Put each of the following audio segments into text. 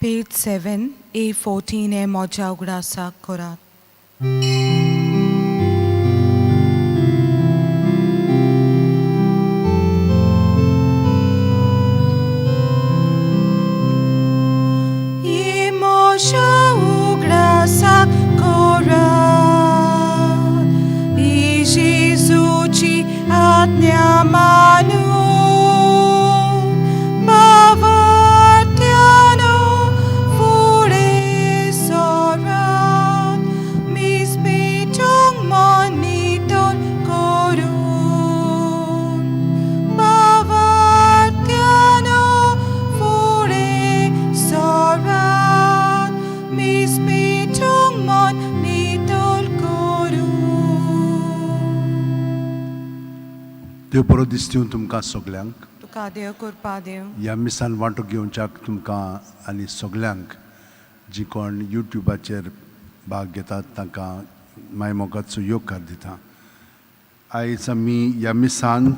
Page 7, A14 मोजा उगडासा खोरात. ये मोजा उगडासा खोरात, ई जेजूची आज्ञा मानून देव बरो दीस दिवन तुमकां सगल्यांक तुका देव कृपा देव. ह्या मिसान वांटो घेवच्याक तुमकां आनी सगल्यांक जी कोण यूट्यूबाचेर भाग घेतात तांकां मायमोगाचो योगकार दिता. आयज आमी ह्या मिसांत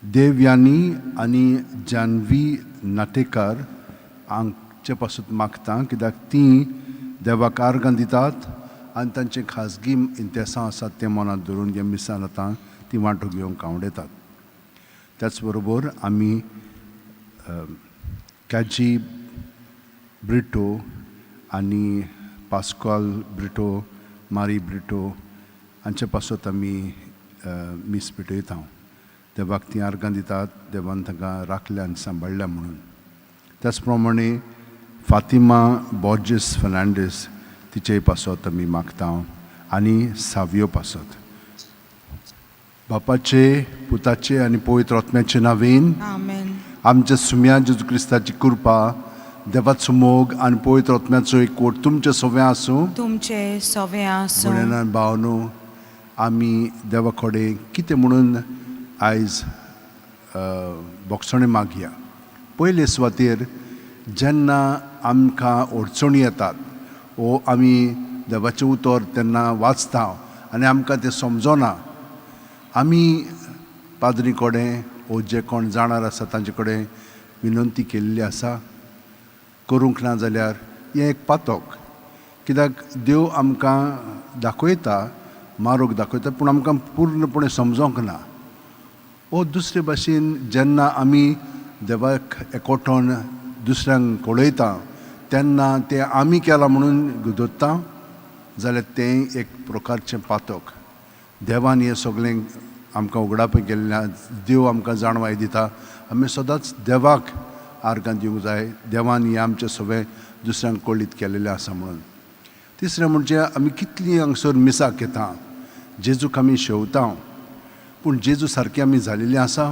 देवयानी आनी जानवी नाटेकार हांचे पासून मागता, कित्याक तीं देवाक आर्गां दितात आनी तांचे खाजगी इंतेसां आसात ते मनांत धरून ह्या मिसान आतां ती वांटो घेवंक आवडटात. त्याच बरोबर आमी कॅजी ब्रिटो आनी पास्कॉल ब्रिटो, मारी ब्रिटो हांचे पासत आमी मीस पेटयता. देवाक ती आर्गां दितात, देवान तांकां राखल्या आनी सांबाळल्या म्हणून. त्याच प्रमाणे फातिमा बॉर्जिस फर्नांडीस तिचेय पासत आमी मागता आनी सावियो पासत. बापाचे, पुताचे आनी पवित्र आत्म्याचे नांवेन आमेन. आमच्या सुम्या जेजू क्रिस्ताची कृपा, देवाचो मोग आनी पवित्र आत्म्याचो एकवट तुमचे सगळें आसूं. तुमचे सवे आसूं. भयणां भावनो, आमी देवा कडेन कितें म्हणून आयज बोगसणे मागया. पयले सुवातेर जेन्ना आमकां अडचणी येतात वो आमी देवाचें उतर तेन्ना वाचता आनी आमकां तें समजना, आमी पाद्री कडेन वो जे कोण जाणार आसा तांचे कडेन विनंती केल्ली आसा. करूंक ना जाल्यार हें एक पातक, कित्याक देव आमकां दाखयता, मार्ग दाखयता, पूण आमकां पूर्णपणे समजोंक ना. वो दुसरे भाशेन जेन्ना आमी देवाक एकवटोन दुसऱ्यांक कळयता तेन्ना तें आमी केलां म्हणून गुदोत्ता जाल्यार तें एक प्रकारचें पातक. देवान हें सगळें आमकां उगडापय केल्लें, देव आमकां जाणवाय दिता. आमी सदांच देवाक आर्गां दिवंक जाय. देवान हें आमचें सगळें दुसऱ्यांक कळीत केलेलें आसा म्हणून. तिसरें म्हणजे आमी कितलीं हांगसर मिसाक येता, जेजूक आमी शेवता, पूण जेजू सारकीं आमी जालेलीं आसा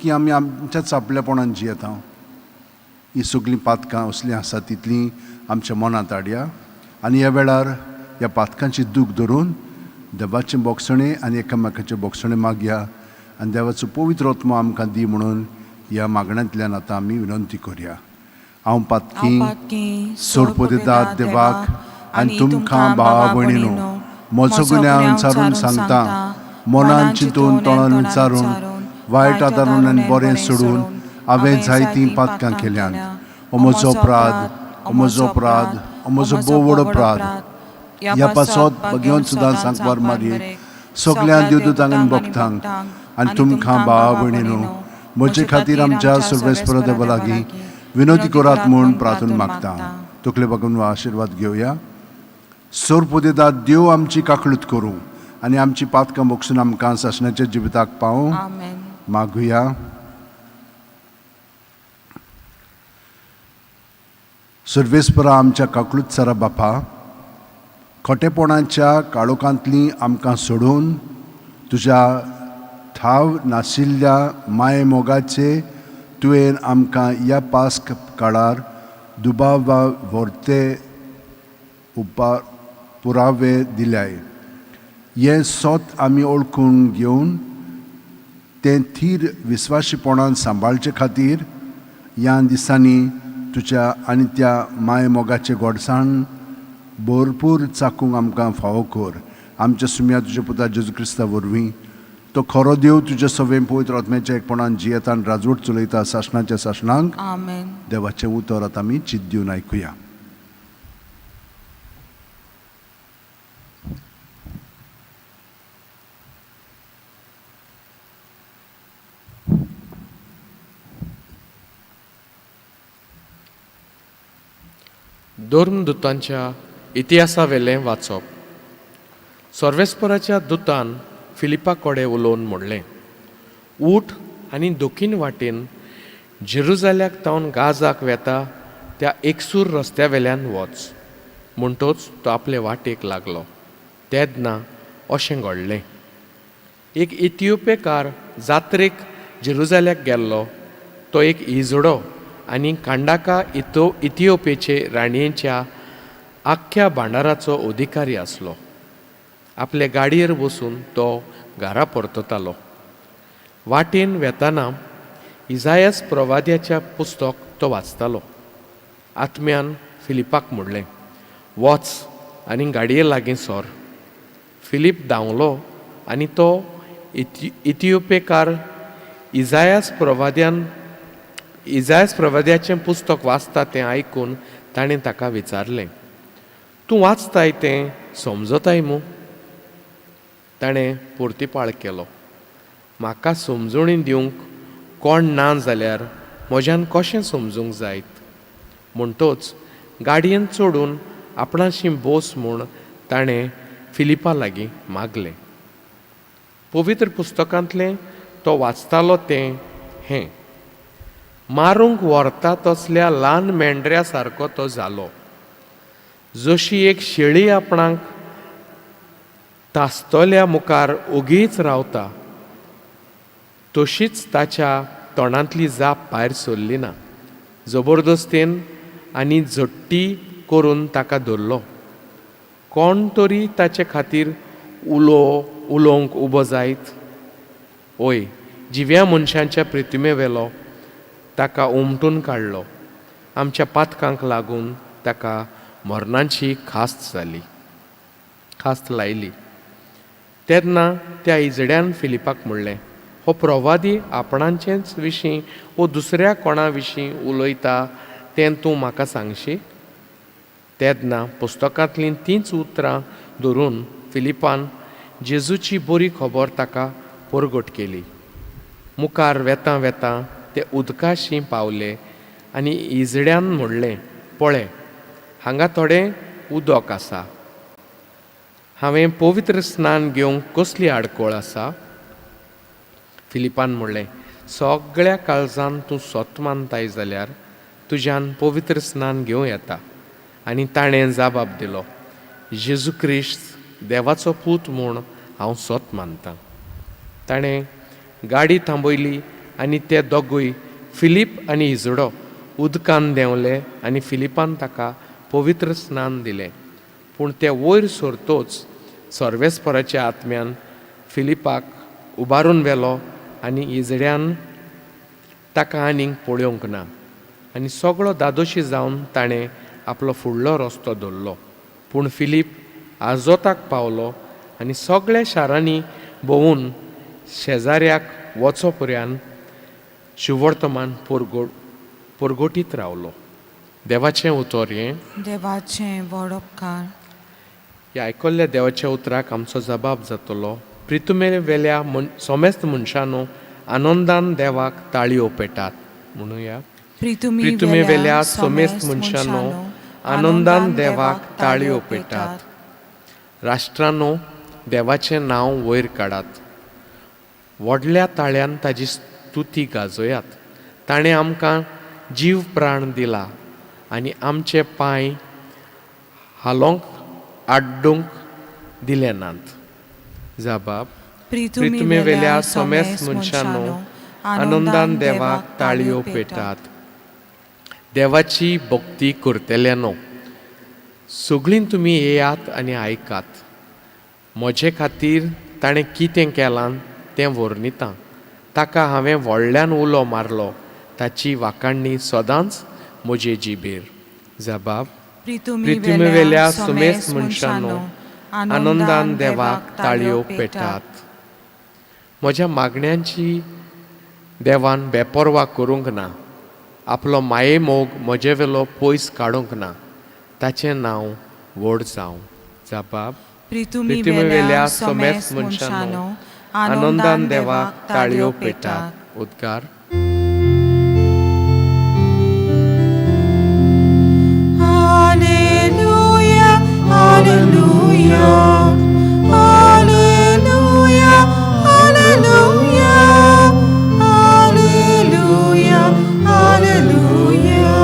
की आमी आमच्याच आपल्यापणान जियेता. हीं सगळीं पातकां असलीं आसा तितलीं आमच्या मनांत हाडया आनी ह्या वेळार ह्या पातकांची दूख धरून देवाचें बोगसणें आनी एकामेकाचें बोगसणें मागया आनी देवाचो पवित्र आत्मा आमकां दी म्हणून ह्या मागण्यांतल्यान आतां आमी विनंती करया. हांव पातकी सोडपो दितात देवाक आनी तुमकां भावा भयणीनो, म्हजो गुन्यांव विचारून सांगता, मनान चिंतून तोंडान विचारून वायट आदारून आनी बरें सोडून हांवें जायतीं पातकां केल्यान. हो म्हजो अपराध, हो म्हजो अपराध, हो म्हजो भोव व्हड अपराध. ह्या पासत घेवन सुद्दां सांगवार मारी सगळ्या देवदूतांक भक्तांक आनी तुमकां भावा भयणीनो, म्हजे खातीर आमच्या सर्वेस्पर देवा लागीं विनंती करात म्हूण प्रार्थना मागता. तकले बघून आशिर्वाद घेवया. सोडपो दितात देव आमची काकळूत करूं आनी आमची पातकां बोगसून आमकां सासणाच्या जिविताक पावूं. मागुया. सर्वेस्परा आमच्या काकळूत सारा बापा, खोटेपणाच्या काळोखांतलीं आमकां सोडून तुज्या ठाव नाशिल्ल्या माये मोगाचे तुवें आमकां ह्या पास्क काळार दुबाव व्हरते पुरावे दिल्याय. हें सोत आमी ओळखून घेवन तें थीर विस्वाशीपणान सांबाळचे खातीर ह्या दिसांनी तुज्या आनी त्या माय मोगाचे गोडसाण भरपूर चाकूंक आमकां फावो कर. आमच्या सुम्या तुज्या पुता जेजू क्रिस्ता वरवीं तो खरो देव तुज्या सवें पवित्र आत्म्याच्या एकपणान जियेता आनी राजवट चलयता सासणाच्या सासणांक. आमेन. देवाचें उतर आतां आमी चिंत दिवन आयकुया. धर्मदुतांच्या इतिहासा वेलें वाचप. सर्वेस्पराच्या दुतान फिलिपा कडेन उलोवन म्हणलें, उठ आनी दोखीन वाटेन जेरुजाल्याक तावन गाजाक वेता त्या एकसूर रस्त्या वेल्यान वच. म्हणटच तो आपले वाटेक लागलो. तेदना अशें घडलें. एक इथिओपियेकार जात्रेक जेरुजाल्याक गेल्लो. तो एक इजडो आनी कांडाका इथिओपियेचे राणयेच्या आख्ख्या भांडाराचो अधिकारी आसलो. आपले गाडयेर बसून तो घरा परततालो. वाटेन वेताना इजायास प्रवाद्याच्या पुस्तक तो वाचतालो. आत्म्यान फिलिपाक म्हणलें, वच आनी गाडये लागीं सर. फिलीप धांवलो आनी तो इथिओपियेकार इजायास प्रवाद्याचें पुस्तक वाचता तें आयकून ताणें ताका विचारलें, तूं वाचताय तें समजताय मू? ताणें परतीपाळ केलो, म्हाका समजुणी दिवंक कोण ना जाल्यार म्हज्यान कशें समजूंक जायत? म्हणटच गाडयेन चडून आपणाशी बोस म्हूण ताणें फिलिपा लागीं मागलें. पवित्र पुस्तकांतलें तो वाचतालो तें हें, मारूंक व्हरता तसल्या ल्हान मेंढऱ्या सारको तो जालो. जशी एक शेळी आपणाक तास्तल्या मुखार ओगीच रावता, तशीच ताच्या तोंडांतली जाप भायर सरली ना. जबरदस्तेन आनी झट्टी करून ताका धरलो. कोण तरी ताचे खातीर उलोवंक उबो जायत? ओय, जिव्या मनशांच्या प्रतिमे वेलो ताका उमटून काडलो. आमच्या पातकांक लागून ताका मरणाची खास्त लायली. तेन्ना त्या इजड्यान फिलिपाक म्हणलें, हो प्रवादी आपणाचेच विशीं वो दुसऱ्या कोणा विशीं उलयता तें तूं म्हाका सांगशी? तेन्ना पुस्तकांतलीं तींच उतरां धरून फिलिपान जेजूची बरी खबर ताका परगट केली. मुखार वेतां वेतां ते उदकाशी पावले आनी इजड्यान म्हणलें, पळय, हांगा थोडें उदक आसा. हांवें पवित्र स्नान घेवंक कसली आडकोळ आसा? फिलिपान म्हणलें, सगळ्या काळजान तूं सोत मानताय जाल्यार तुज्यान पवित्र स्नान घेवं येता. आनी ताणें जाबाब दिलो, जेजू क्रिस्त देवाचो पूत म्हूण हांव सोत मानतां. ताणें गाडी थांबयली आनी ते दोगूय, फिलीप आनी इजडो, उदकान देंवले आनी फिलिपान ताका पवित्र स्नान दिलें. पूण ते वयर सरतोच सर्वेस्पराच्या आत्म्यान फिलिपाक उबारून व्हेलो आनी इजड्यान ताका आनीक पळोवंक ना. आनी सगळो दादोशी जावन ताणें आपलो फुडलो रस्तो धरलो. पूण फिलीप आजोताक पावलो आनी सगळ्या शारांनी भोंवून शेजाऱ्याक वचो पर्यान शिवर्तमान परगोटीत रावलो. देवाचें उतर हें. देवाचें व्हड उपकार. ह्या आयकल्ल्या देवाच्या उतराक आमचो जबाब जातलो, प्रितुमे वेल्या सोमेस्त मनशांनो, आनंदान देवाक ताळयो पेटात. म्हणुया, प्रितुमे वेल्या सोमेस्त मनशांनो, आनंदान देवाक ताळयो पेटात. राष्ट्रांनो, देवाचें नांव वयर काडात. व्हडल्या ताळ्यान ताजी स्तुती गाजोयात. ताणें आमकां जीव प्राण दिला आनी आमचे पांय हालोंक आड्डूंक दिले नात. जबाब, प्रितुमे वेल्या सोमेस्त मनशांनो, आनंदान देवाक ताळयो पेटात. देवाची भक्ती करतल्यांनो, सगळीं तुमी येयात आनी आयकात. म्हजे खातीर ताणें कितें केलां तें वर्णितां. ताका हांवें व्हडल्यान उलो मारलो, ताची वाखाणणी सदांच म्हजे जिबेर. जबाब, प्रितुमे वेल्या सोमेस्त मनशांनो, आनंदान देवाक ताळयो पेटात. म्हज्या मागण्यांची देवान बेपरवा करूंक ना. आपलो माये मोग म्हजे वेलो पयस काडूंक ना ताचें नांव व्हड जावं. जबाब प्रितुमी प्रितुमी वेल्या सोमेस मनशानो आनंदान देवाक ताळयो पेटात. उद्गार Hallelujah, hallelujah, hallelujah, hallelujah, hallelujah, hallelujah.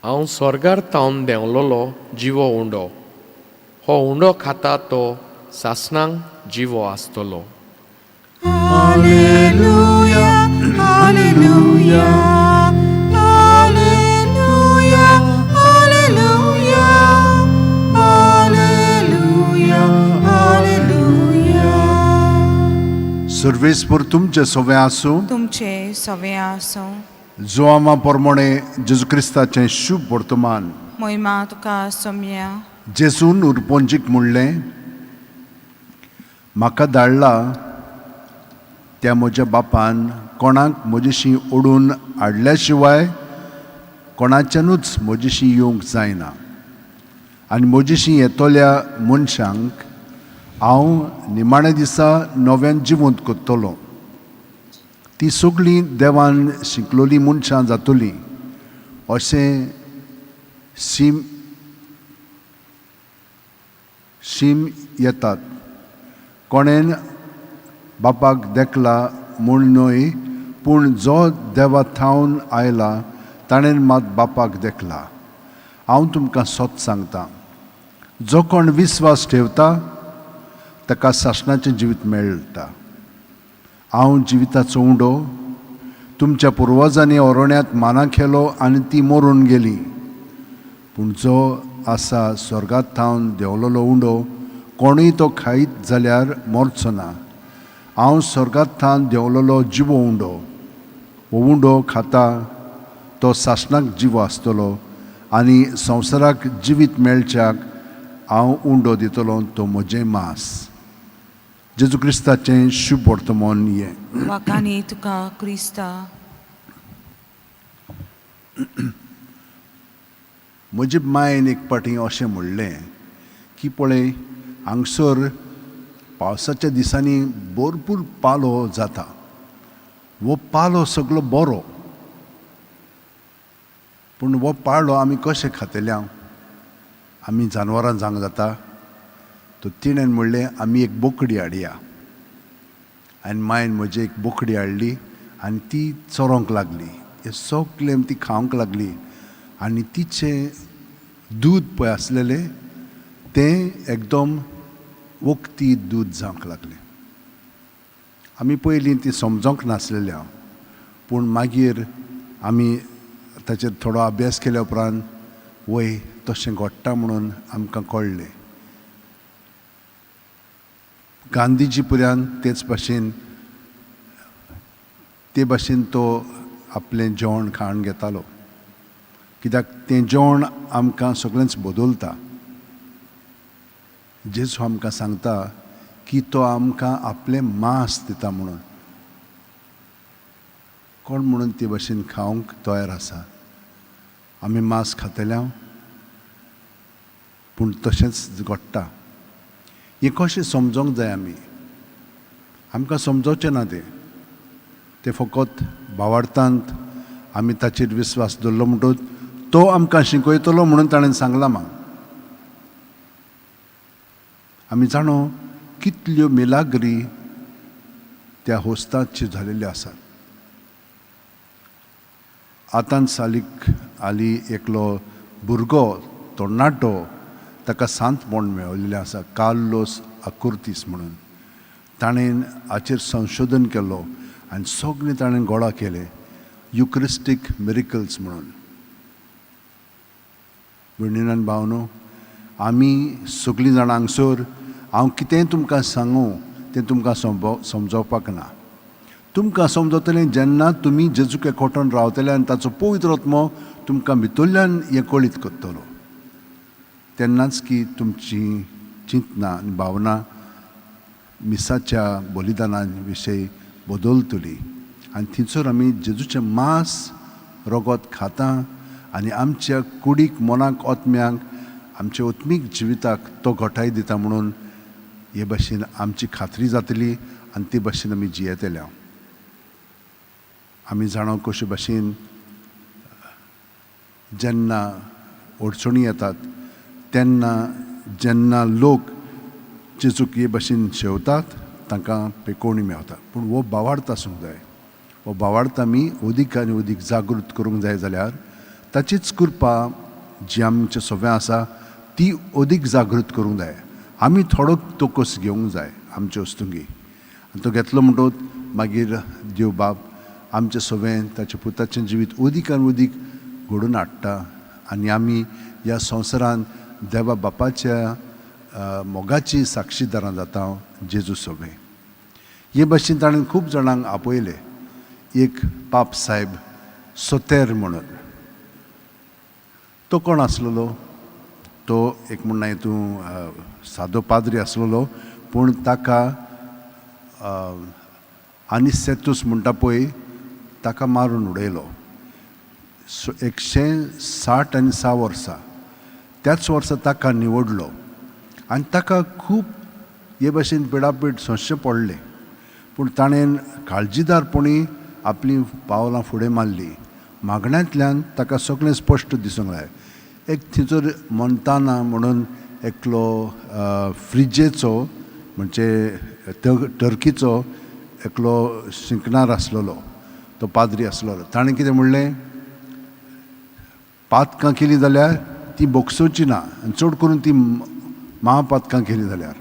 हांव स्वर्गार तावन देंवलोलो जिवो उंडो. हो उंडो खाता तो सासणांक जिवो आसतलो. Hallelujah, hallelujah, hallelujah, hallelujah, hallelujah, hallelujah. सर्वेस्पर तुमचे सवे आसूं. तुमचे सवे आसूं. जोआमा प्रमाणे जेजू क्रिस्ताचें शुभ वर्तमान मोहिमा तुका सोम्या. जेजून उरपोंजीक म्हणलें, म्हाका धाडला त्या म्हज्या बापान कोणाक म्हजेशी ओडून हाडल्या शिवाय कोणाच्यानूच म्हजेशी येवंक जायना. आनी म्हजेशी येतोल्या मनशांक हांव निमाणे दिसा नव्यान जिवंत करतलो. ती सगळीं देवान शिकलोली मनशां जातलीं अशें शीम येतात. कोणेन बापाक देखला म्हूण न्हय, पूण जो देवा थावन आयला ताणेन मात बापाक देखला. हांव तुमकां सत सांगतां, जो कोण विस्वास ठेवता ताका सासणाचें जिवीत मेळटा. हांव जिविताचो उंडो. तुमच्या पुर्वजांनी अरोण्यात माना केलो आनी ती मरून गेली. पूण जो आसा स्वर्गांत थावन देंवलोलो उंडो, कोणूय तो खायत जाल्यार मरचो ना. हांव स्वर्गांत थावन देंवलोलो जिवो उंडो. हो उंडो खाता तो सासणाक जिवो आसतलो आनी संवसाराक जिवीत मेळच्याक हांव उंडो दितलो तो म्हजें मांस. जेजू क्रिस्ताचें शुभ वर्तमान हें. वाकानी तुका क्रिस्ता. म्हजे मायन एक पाटी अशें म्हणलें की पळय, हांगसर पावसाच्या दिसांनी भरपूर पालो जाता. हो पालो सगळो बरो, पूण हो पालो आमी कशें खातले? आमी जानवरां जावंक जाता? तो तिणेन म्हणलें, आमी एक बोकडी हाडया. आनी मायन म्हजी एक बोकडी हाडली आनी ती चरोंक लागली. हे सगळें ती खावंक लागली आनी तिचें दूद पळय आसलेलें तें एकदम वखदी दूद जावंक लागलें. आमी पयलीं ती समजोंक नासलेलें, पूण मागीर आमी ताचेर थोडो अभ्यास केल्या उपरांत वय तशें घडटा म्हणून आमकां कळ्ळें. गांधीजी पर्यंत तेच भाशेन ते भाशेन तो आपलें जेवण खाण घेतालो, कित्याक तें जेवण आमकां सगळेंच बदलता. जेजू आमकां सांगता की तो आमकां आपलें मांस दिता म्हणून. कोण म्हणून ते भाशेन खावंक तयार आसा? आमी मांस खातल्या, पूण तशेंच घडटा. हें कशें समजोंक जाय आमी? आमकां समजोवचें ना तें फकत भावार्थांत आमी ताचेर विस्वास दवरलो म्हणटूच तो आमकां शिकयतलो म्हणून ताणें सांगलां म्हाका. आमी जाणो कितल्यो मिलाग्री त्या होस्ताची जालेल्यो आसात. आतांच सालीक हालीं एकलो भुरगो तरणाटो ताका सांतपण मेळिल्लें आसा, कार्लोस अकुर्तीस म्हणून. ताणें हाचेर संशोधन केलो आनी सगळें ताणें गोळा केलें, युक्रिस्टीक मिरिकल्स म्हणून. भयणीन भावनो, आमी सगळीं जाणां हांगसर हांव कितेंय तुमकां सांगूं तें तुमकां समजोवपाक ना. तुमकां समजतलें जेन्ना तुमी जेजूक एकवटून रावतले आनी ताचो पवित्र आत्मो तुमकां भितरल्यान हें कळीत करतलो. तेन्नाच की तुमची चिंतना आनी भावना मिसाच्या बलिदाना विशयी बदलतली. आनी थंयसर आमी जेजूचें मांस रगत खाता आनी आमच्या कुडीक मनाक आत्म्यांक आमच्या आत्मीक जिविताक तो घटाय दिता म्हणून हे भाशेन आमची खात्री जातली आनी ते भाशेन आमी जियेतल्या. आमी जाणो कशे भाशेन जेन्ना अडचणी येतात तेन्ना जेन्ना लोक जेजूक हे भाशेन शेवतात तांकां पेकोवणी मेळटा. पूण हो भावार्थ आसूंक जाय. हो भावार्थ आमी अदीक आनी अदीक जागृत करूंक जाय जाल्यार ताचीच कृपा जी आमच्या सगळ्यां आसा ती अदीक जागृत करूंक जाय. आमी थोडो तोकस घेवंक जाय आमचे वस्तुंगी आनी तो घेतलो म्हणटच मागीर देव बाब आमचें सगळें ताच्या पुताचें जिवीत अदीक आनी अदीक घडोवन हाडटा आनी आमी ह्या संवसारांत देवा बापाच्या मोगाची साक्षीदारां जाता जेजू सगळें. हे भाशेन ताणें खूब जाणांक आपयले. एक पाप साहेब सोतेर म्हणून तो कोण आसलेलो? तो एक म्हणना हितूं सादो पाद्री आसलेलो पूण ताका आनिसेतूस म्हणटा पळय ताका मारून उडयलो. 166 वर्सां त्याच वर्सा ताका निवडलो आनी ताका खूब हे भाशेन पिडापीड सोंसचें पडलें. पूण ताणें काळजीदारपणी आपली पावलां फुडें मारली. मागण्यांतल्यान ताका सगळें स्पश्ट दिसूंक जाय. एक थंयसर मोंताना म्हणून एकलो फ्रिजेचो म्हणजे टर्कीचो एकलो शिंकणार आसलेलो तो पाद्री आसलेलो. ताणें कितें म्हणलें, पातकां केलीं जाल्यार ती बोगसोवची ना आनी चड करून ती महापातकां केलीं जाल्यार.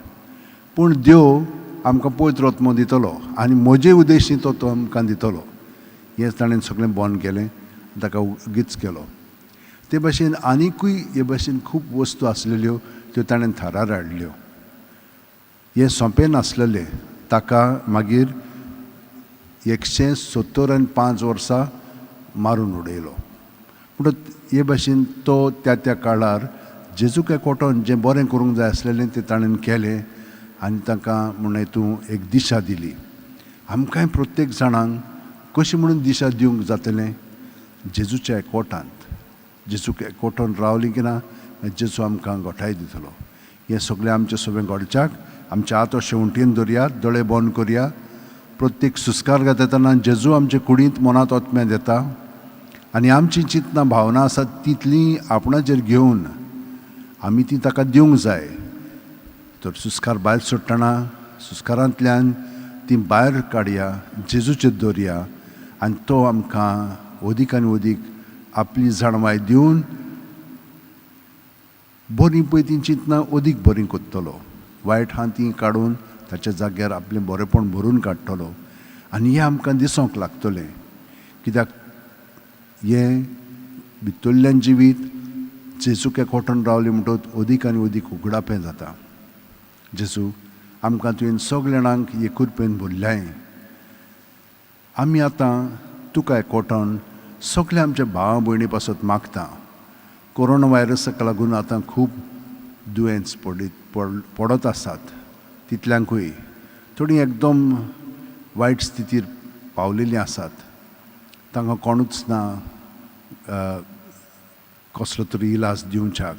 पूण देव आमकां पवित्र आत्मो दितलो आनी म्हजे उद्देशी तो आमकां दितलो. हें ताणें सगळें बंद केलें, ताका उगीच केलो. ते भाशेन आनिकूय हे भाशेन खूब वस्तू आसलेल्यो त्यो ताणें थारार हाडल्यो. हें सोंपें नासलेलें. ताका मागीर 175 वर्सां मारून उडयलो. पूण हे भाशेन तो त्या काळार जेजूक एकवटोन जें बरें करूंक जाय आसलेलें तें ताणें केलें आनी तांकां म्हण हितूं एक दिशा दिली. आमकांय प्रत्येक जाणांक कशी म्हणून दिशा दिवंक जातलें? जेजूच्या एकवटांत. जेजूक एकवटोन रावलीं की ना जेजू आमकां घोटाय दितलो. हें सगळें आमचें सगळें घडच्याक आमचे हात अशे वणटीन दवरया, दोळे बंद करया. प्रत्येक सुस्कार घेता तेन्ना जेजू आमचे कुडींत मनांत आत्म्यांत येता आनी आमची चिंतना भावना आसात तितली आपणाचेर घेवन आमी ती ताका दिवंक जाय. तर सुस्कार भायर सोडटना सुस्कारांतल्यान ती भायर काडया, जेजूचेर दवरया आनी तो आमकां अदीक आनी अदीक आपली जाणवाय दिवन बरी पळय ती चिंतना अदीक बरी करतलो. वायट आहा ती काडून ताच्या जाग्यार आपलें बरेंपण भरून काडटलो आनी हें आमकां दिसोंक लागतलें. कित्याक हें भितरल्यान जिवीत जेजूक एकवटोन रावलें म्हणटच अदीक आनी अदीक उगडापें जाता. जेजू आमकां तुवें सगळ्या जाणांक हे कृपेन भरल्याय. आमी आतां तुका एकवटोन सगळ्या आमच्या भावा भयणी पासत मागता. कोरोना व्हायरसाक लागून आतां खूब दुयेंस पडत आसात. तितल्यांकूय थोडीं एकदम वायट स्थितीर पावलेलीं आसात. तांकां कोणूच ना कसलो तरी इलाज दिवच्याक.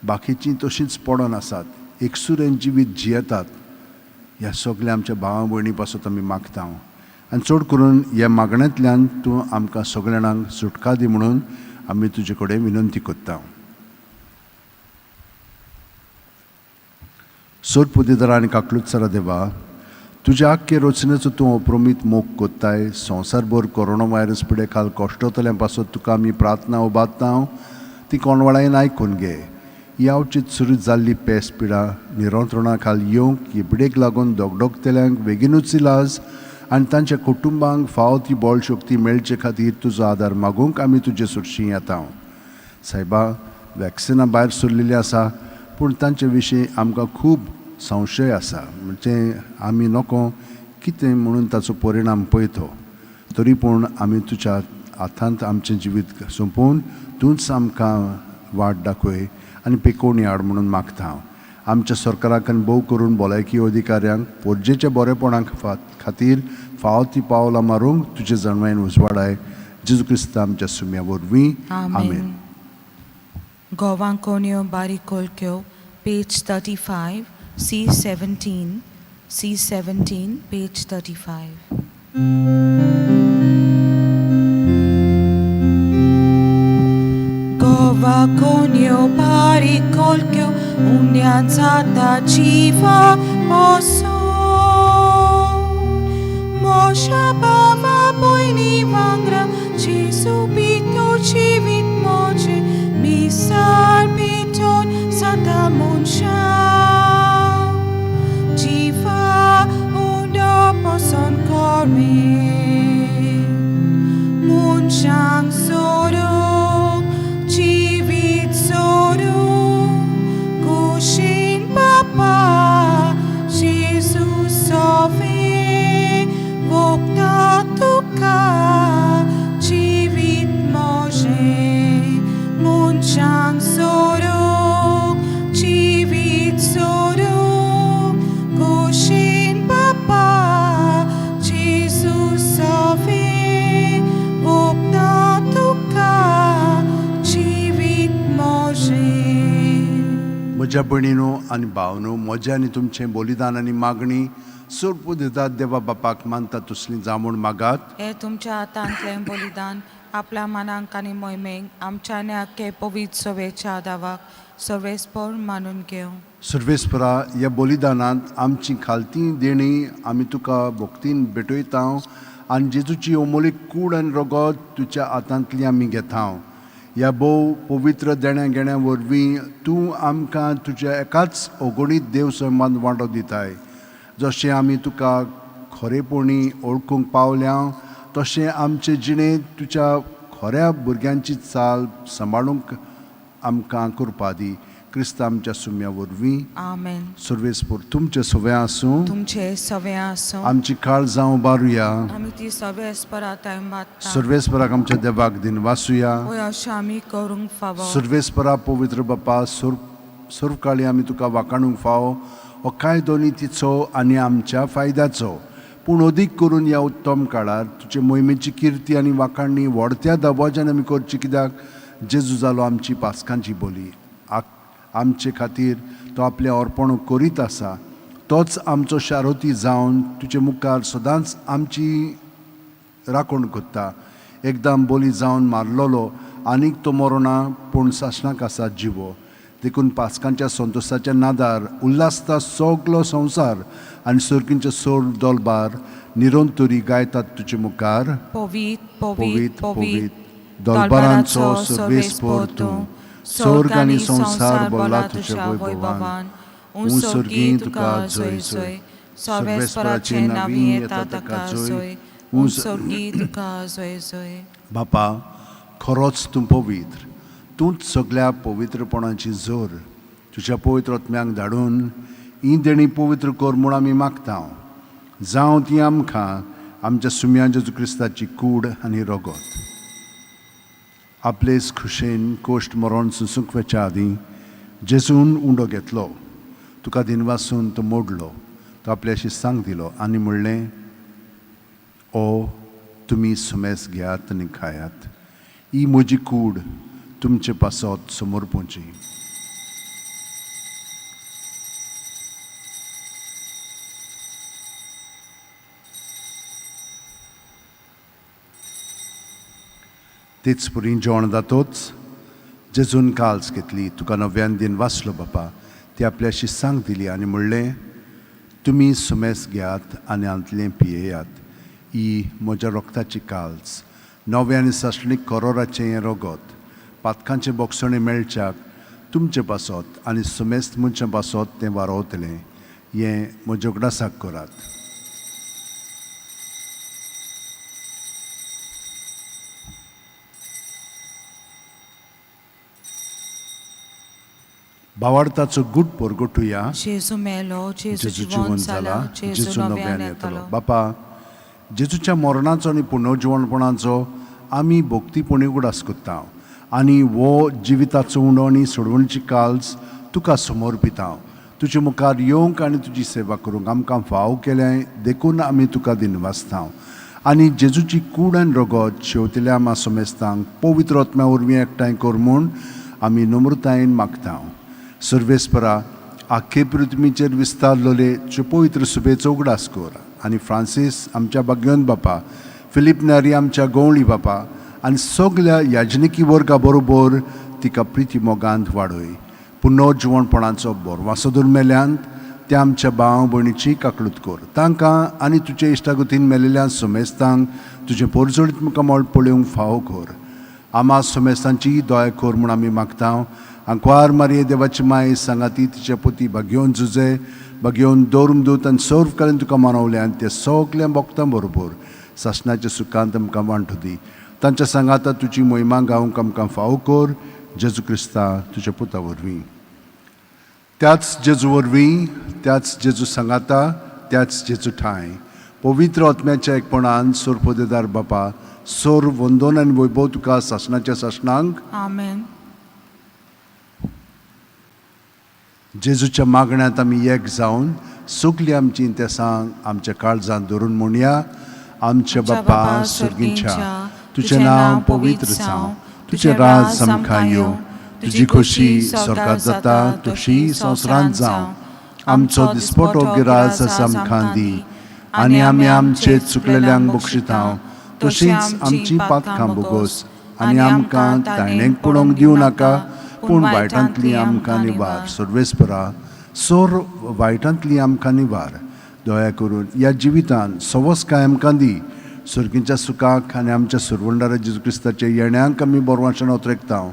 बाकीचीं तशींच पडोन आसात, एकसुरेन जिवीत जियेतात. ह्या सगळ्या आमच्या भावा भयणी पासत आमी मागता आनी चड करून ह्या मागण्यांतल्यान तूं आमकां सगळ्या जाणांक सुटका दी म्हणून आमी तुजे कडेन विनंती करता. सोदपुतीदार आनी काकलुत्सरा देवा, तुज्या आख्खे रचनेचो तूं अप्रमीत मोग कोत्ताय. संवसारभर कोरोना व्हायरस पिडे खाल कश्टतल्यां पासत तुका आमी प्रार्थना उबारता. ती कोणवळायेन आयकून घे. यावचीत सुरू जाल्ली पेस पिडा निरंत्रणा खाल येवंक ही पिडेक लागून दोगदोगतेल्यांक बेगीनूच इलाज आनी तांच्या कुटुंबांक फावो ती बळ शक्ती मेळचे खातीर तुजो आदार मागूंक आमी तुजे सुरशी येता. सायबा, वॅक्सिनां भायर सरलेलीं आसा पूण तांचे विशीं आमकां खूब संशय आसा. म्हणजे आमी नको कितें म्हणून ताचो परिणाम पळयतो. तरी पूण आमी तुज्या हातांत आमचें जिवीत सोंपोवन तूंच आमकां वाट दाखय आनी पेकोवणी हाड म्हणून मागता. आमच्या सरकाराक आनी भोव करून भलायकी अधिकाऱ्यांक पोरजेच्या बरेपणा खातीर फावो ती पावलां मारूंक तुजे जणवायेन उजवाडाय जेजू क्रिस्त आमच्या सुम्या वरवीं आमेन. Govankonio Barikolkyo, page 35, C17, C17, page 35. Govankonio Barikolkyo, unianzata civa oso. Mosha bava poini vangra, ci subito civit moce, misal piton sata munsha. Jiva undo poson kormi, munshang sorong, civit sorong, kushin papa, Jesus sofi. Vokta tuka jivit moje munchang sorong jivit sorong kushin papa Jesus ave vokta tuka jivit moje. म्हज्या भयणीनो आनी भावनो, म्हजें आनी तुमचें बलिदान आनी मागणी सोडपू दितात देवा बापाक मानता तसलीं जावून मागात. हे तुमच्या हातांतलें बलिदान आपल्या मनांक आनी मोहिमेक आमच्या आनी आख्खे पवित्र सवेच्या आदावाक सर्वेस्पर मानून घेवं. सर्वेस्परा, ह्या बलिदानांत आमची खालती देणी आमी तुका भोक्तीन भेटयता आनी जेजूची अमोलीक कूड आनी रगत तुज्या हातांतली आमी घेता. ह्या भोव पवित्र देण्या घेण्या वरवीं तूं आमकां तुज्या एकाच अगणीत देव समान वांटो दिताय. जशें आमी तुका खरेपणी ओळखूंक पावल्या तशें आमचे जिणेंत तुज्या खऱ्या भुरग्यांची चाल सांबाळूंक आमकां करपा दी. क्रिस्त आमच्या सुम्या वरवीं आमेन. सर्वेस्पर तुमचे सवे आसूं. तुमचे सवे आसूं. आमची काळ जावं बारुया. आमी ती सर्वेस्परात मागता. सर्वेस्पराक आमच्या देवाक दिन वासुया. होय अशें आमी करूंक फावो. सर्वेस्परा पवित्र बापा, सर्व काळी आमी तुका वाखाणूंक फावो. हो कायदो नितीचो आनी आमच्या फायद्याचो, पूण अदीक करून ह्या उत्तम काळार तुजे मोहिमेची किर्ती आनी वाखाणणी व्हडत्या दबाज्यान आमी करची, कित्याक जेजू जालो आमची पासकांची बोली. आमचे खातीर तो आपलें अर्पण करीत आसा. तोच आमचो शारोती जावन तुजे मुखार सदांच आमची राखण करता. एकदम बोली जावन मारलोलो आनीक तो मरोना, पूण सासणाक आसा जिवो. देखून पासकांच्या संतोशाच्या नादार उल्हासता सगलो संवसार आनी सर्गींचे सोर दोलबार निरंतरी गायतात तुजे मुखार. पवित पवित पवित दोलबारांचो सर्वेस्पर तूं. स्वर्ग आनी संसार बोला तुज्या वैभवान. उंसर्गी तुका जय जय. सर्वेस्पराचे नांवी येता ताका जय. उंसर्गी तुका जय जय. बापा, खरोच तूं पवित्र. तूंच सगळ्या पवित्रपणाची जोर. तुज्या पवित्र आत्म्याक धाडून ही देणी पवित्र कर म्हूण आमी मागता. जावं ती आमकां आमच्या सुम्या जेजू क्रिस्ताची कूड आनी रगत. आपलेच खुशेन कोश्ट मरण सुसूंक वेच्या आदीं जेजून उंडो घेतलो. तुका दिनवासून तो मोडलो. तो आपल्याशी सांग दिलो आनी म्हणलें, ओ तुमी सुमेस घेयात आनी खायात. ही म्हजी कूड तुमचे पासत समोर पोंची. तेच परी जेवण जातोच जेजून काल्स घेतली. तुका नव्यान दिन वाचलो बापा. ती आपल्याशी सांग दिली आनी म्हणलें, तुमी सुमेस घेयात आनी आंतलें पियेयात. ही म्हज्या रोगताची काल्स, नव्यान सासणीक करोराचें हें रगत. पातकांचे बोगसणे मेळच्याक तुमचे पासत आनी सुमेस्त मनशा पासत तें वारोवतलें. हें म्हज्या उगडासाक करात. भावार्थाचो गूट परगटुया. जेजू मेलो, जेजू जेजू जिवंत जिवंत जाला, जाला, जेजू जेजू नव्यान नव्यान येतलो. येतलो. बापा, जेजूच्या मरणाचो आनी पुनर्जिवणपणाचो आमी भोक्तीपणी उगडास करता आनी वो जिविताचो उंडो आनी सोडवणीची काल्स तुका समर्पिता. तुजे मुखार येवंक आनी तुजी सेवा करूंक आमकां फाव केलें देखून आमी तुका दिनवासता आनी जेजूची कूड आनी रगत शेवतिल्या आमा सोमेस्तांक पवित्र आत्म्या वरवीं एकठांय कर म्हूण आमी नम्रतायेन मागता सर्वेस्परा आख्खे पृथ्वीचेर विस्तारलोले तुजे पवित्र सुबेचो उगडास कर आनी फ्रांसीस आमच्या भाग्यवंत बापा फिलीप नेरी आमच्या गवळी बापा आनी सगल्या याजनिकी वर्गा बरोबर तिका प्रिती मोगांत वाडय पुनर्जीवणपणाचो बोरवासो मेल्यांत त्या आमच्या भाव भयणीची काकलूत कर तांकां आनी तुजे इश्टागतीन मेलेल्या सोमेस्तांक तुजे पोरजोळीत मुखार मोळ पळोवंक फावो कर आमा सोमेस्तांची दया कर म्हूण आमी मागता आंकवार मारये देवाची माय सांगाती तिचे पती भाग्योन झुजे भाग्योन दोरमदूत आनी सर्व कालीन तुका मानवले आनी ते सगल्या भक्तां बरोबर सासणाच्या सुखांत आमकां वांटो दी तांच्या सांगाता तुजी मोहिमा गावंक आमकां फावो कर जेजू क्रिस्ता तुज्या पुता वरवीं त्याच जेजू वरवीं त्याच जेजू सांगाता त्याच जेजू ठांय पवित्र आत्म्याच्या एकपणान सोर पोदेदार बापा सोर वंदन आनी वैभव तुका सासणाच्या सासणांक आमेन. जेजूच्या मागण्यांत आमी एक जावन सगलीं आमची इंतेसां आमच्या काळजांत धरून म्हणया आमच्या बापा सर्गींच्या तुजें नांव पवित्र जावं तुजें राज आमकां येवं तुजी खोशी स्वर्गांत जाता तशी संवसारांत जावं आमचो दिसपटो गिरास आसा आमकां दी आनी आमी आमचे चुकलेल्यांक बक्षितांव तशींच आमची पातकां बोगोस आनी आमकां तायणेक पडोवंक दिवं नाका पूण वायटांतली आमकां निवार सर्वेस्परा सोर वायटांतली आमकां निवार दया करून ह्या जिवितांत सवस्काय आमकां दी सर्गींच्या सुखाक आनी आमच्या सुरवंडारा जेजू क्रिस्ताच्या येण्याक आमी बोरवांच्यान ओतरेकता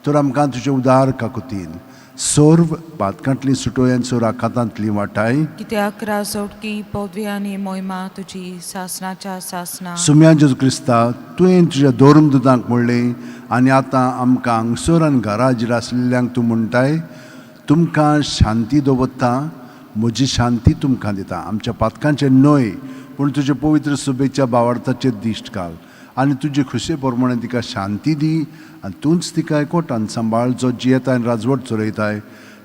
तर आमकां तुजें उदार काकुतीन सोर्व पातकांतली सुटोय आनी सोर आखातांतली वाटाय कित्याक रासोटकी पदवी आनी मोहिमा तुजी सासणाच्या सासणा सुम्या जेजू क्रिस्ता तुवें तुज्या दोरमदूतांक म्हणलें आनी आतां आमकां हांगसर आनी घरा हाजीर आसलेल्यांक तूं म्हणटाय तुमकां शांती दवरता म्हजी शांती तुमकां दिता आमच्या पातकांचे न्हय पूण तुजे पवित्र सुबेच्या भावार्थाचेर दिश्ट घाल आनी तुजे खुशे प्रमाणे तिका शांती दी आनी तूंच तिका एकवटान सांबाळ जो जियेताय आनी राजवट चलयताय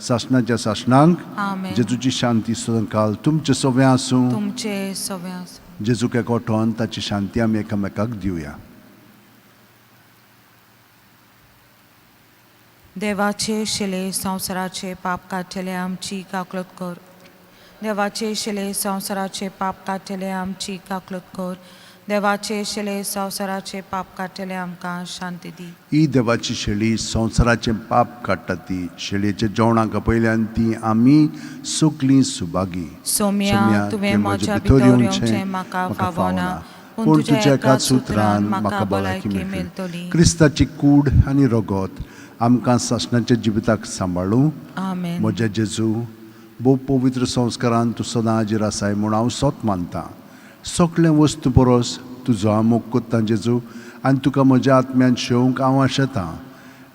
सासणाच्या सासणांक आमेन. जेजूची शांती सदांकाल तुमचे सवें आसूं तुमचे सवें आसूं. जेजूक एकवटोन ताची शांती आमी एकामेकाक दिवया. देवाचे शिले संवसाराचे पाप काडटले आमची काकलत कर. देवाचे शिले संवसाराचे पाप काडटले आमची काकलत कर. देवाचे शिले संवसाराचे पाप काडटले आमकां शांती दी. ही देवाची शेळी संवसाराचे पाप काडटा ती शेळयेच्या जेवणाक पयल्यान ती आमी सगलीं सुभागी. सोम्या तुवें म्हज्या भितर येवचें म्हाका फावना पूण तुज्या एका सुत्रान म्हाका भलायकी मेळटली. क्रिस्ताची कूड आनी रगत आमकां सासणाच्या जिविताक सांबाळूं. आमेन. म्हज्या जेजू भोव पवित्र संस्कारान तूं सदां हाजीर आसाय म्हूण हांव सोत मानतां. सगळे वस्तू परस तुजो हांव मोग कोत्तां जेजू आनी तुका म्हज्या आत्म्यान शेवंक हांव आशेतां.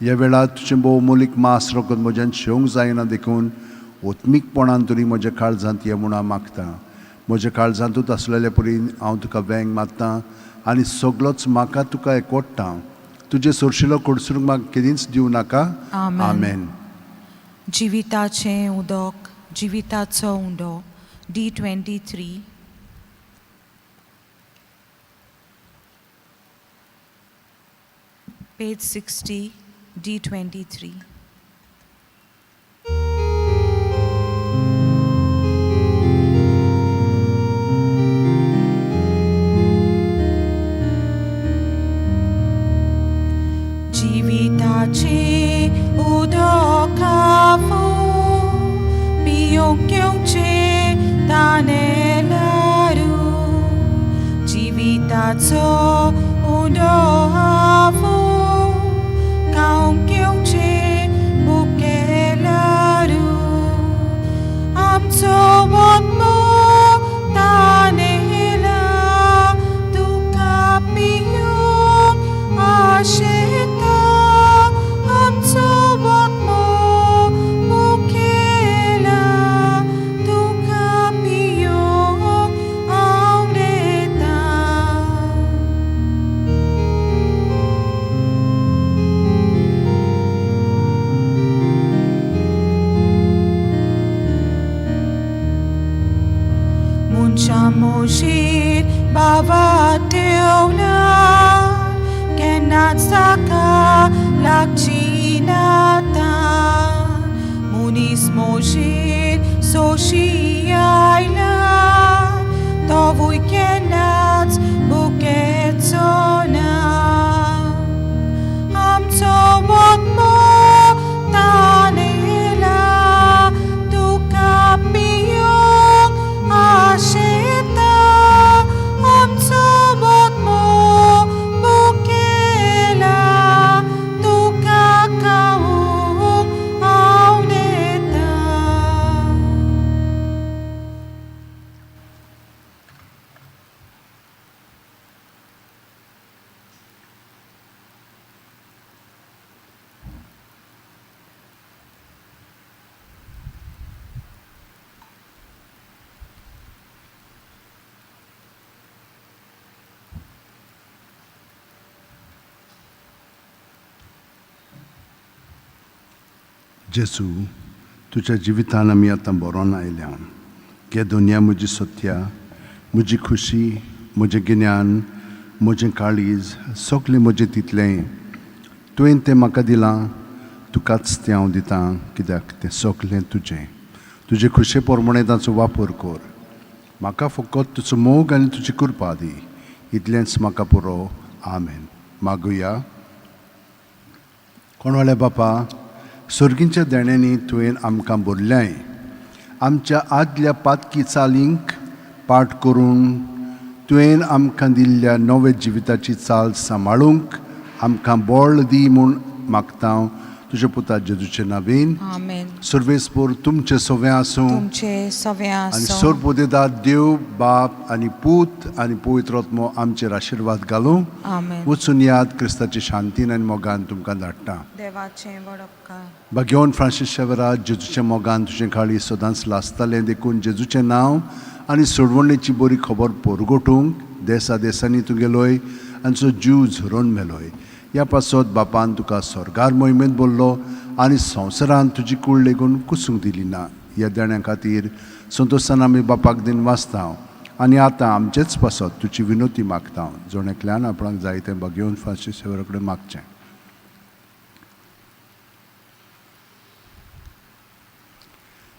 ह्या वेळार तुजें भोव मोलीक मास रगत म्हज्यान शेवंक जायना देखून ओत्मीकपणान तरी म्हज्या काळजांत ये म्हूण हांव मागतां. म्हज्या काळजांतूच आसलेले परीन हांव तुका वेंग मारतां आनी सगळोच म्हाका तुका एकवटतां. तुजे सोरशिलो कोडसूंक म्हाका केदींच दिवं नाका. आमेन. आमेन. जिविताचें उदक जिविताचो undo D23. Page 60, D23. Jivitache udokafu piyokyongche tanelaru Jivitacho udokafu kaungkyongche Muncha mojit bavateunan, kenat saka lakchinatan, munis mojit sosiailan, tovui kenat buketsona. Am tawag mo tanila, tukap miyong asyeta. Am tawag mo bukela, tukakaung auneta. जेसू तुझ्या जिवितान आमी आतां बरोवन आयल्या. गे दुनिया म्हजी सत्या, म्हजी खुशी, म्हजें गिन्यान, म्हजें काळीज, सगलें म्हजें तितलें तुवें तें म्हाका दिलां. तुकाच तें हांव दितां, कित्याक तें सगलें तुजें. तुजे खुशे पोरमणें ताचो वापर कर. म्हाका फकत तुजो मोग आनी तुजी कृपा दी. इतलेंच म्हाका पुरो. आमेन. मागुया. कोणवाले बापा, सर्गींच्या देण्यांनी तुवें आमकां भरल्याय. आमच्या आदल्या पातकी चालींक पाट करून तुवें आमकां दिल्ल्या नवे जिविताची चाल सांबाळूंक आमकां बळ दी म्हूण मागता तुज्या पुता जेजूचे नांवेन. आमेन. सर्वेस्पर तुमचे सवें आसूं तुमचे सवें आनी आसूं. सर्वोदेदार देव बाप आनी पूत आनी पवित्र आत्मो आमचेर आशिर्वाद घालूं. आमेन. वचून याद क्रिस्ताची शांतीन आनी मोगान तुमकां धाडटा. देवाचें व्हड उपकार. भाग्यवान फ्रांसीस शेवराज, जेजूच्या मोगान तुजें काळी सदांच लासतालें. देखून जेजूचें नांव आनी सोडवणेची बरी खबर परगोटूंक देसा देसांनी तूं गेलोय आनी तुजो जीव झरोवन मेलोय. ह्या पासत बापान तुका स्वर्गार मोहिमेंत बोल्लो आनी संवसारान तुजी कूड लेगून कुसूंक दिली ना. ह्या देण्या खातीर संतोशान आमी बापाक दिन वाचता आनी आतां आमचेच पासत तुजी विनोती मागता. जोणेकल्यान आपणाक जाय तें भाग्यवान फ्रांसीस शेवरा कडेन मागचें.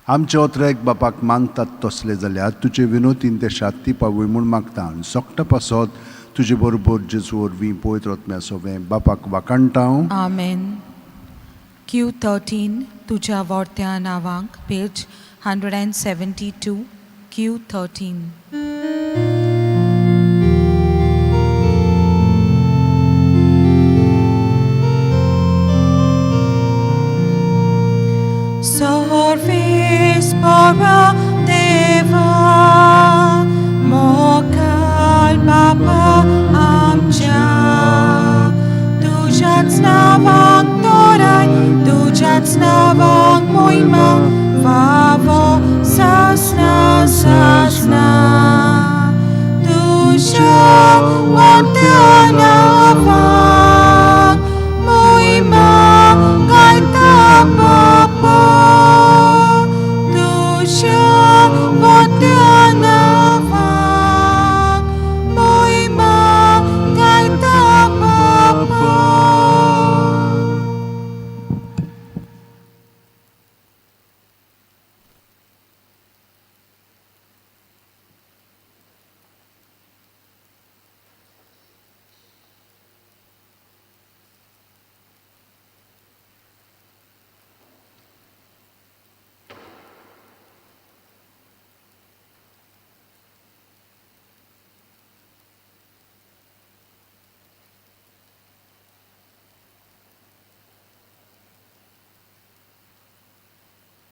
आमचे ओत्रेक बापाक मानतात तसले जाल्यार तुजे विनोतीन ते शांती पावय म्हूण मागता. सोकटा पासत तुजे बरोबर जेजू वरवीं पवित्र आत्म्या सवें बापाक वाकणटा. आमेन. Q13 तुझ्या वाडत्या नावांक, पेज 172. Q13. सर्वेस्परा देवा, मोकाल बापा आमच्या, तुझ्याच नावांक तोराय, तुझ्याच नावांक मोहिमा वावो सासना सासना. तुझ्या वाट्यान